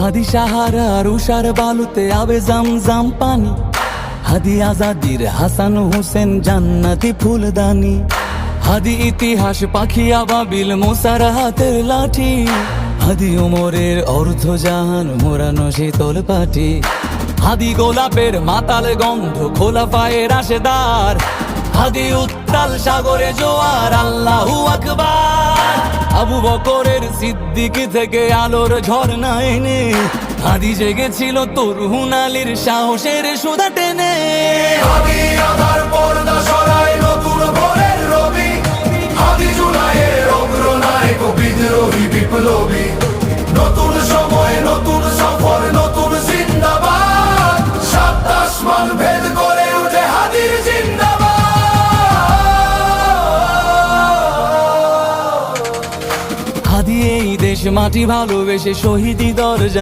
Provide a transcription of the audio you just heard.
হাদি সাহারার উষার বালুতে আবে জামজাম পানি, হাদি আজাদির হাসান হোসেন জান্নাতি ফুলদানি, হাদি ইতিহাস পাখি আবাবিল মুসার হাতের লাঠি, হাদি ওমরের অর্ধ জাহান মোরানো শীতল পাটি, হাদি গোলাপের মাতাল গন্ধ খোলা পায়ের রাশেদার, হাদি উত্তাল সাগরে জোয়ার আল্লাহু আকবার। আবু বকরের সিদ্দিক থেকে আলোর ঝর্ণা এনে হাদি জেগেছিল তরুণ আলীর সাহসের সুধা টেনে। হাদি আধার পর্দা সরায় নতুন ভোরের রবি, হাদি জুলাইয়ের অগ্রনায়ক বিদ্রোহী বিপ্লবী, নতুন সময় নতুন সফর নতুন জিন্দাবাদ, সাত আসমান ভেদ করে উঠে হাদির জিন্দাবাদ। হাদি এই দেশ মাটি ভালোবেসে শহীদি দরজা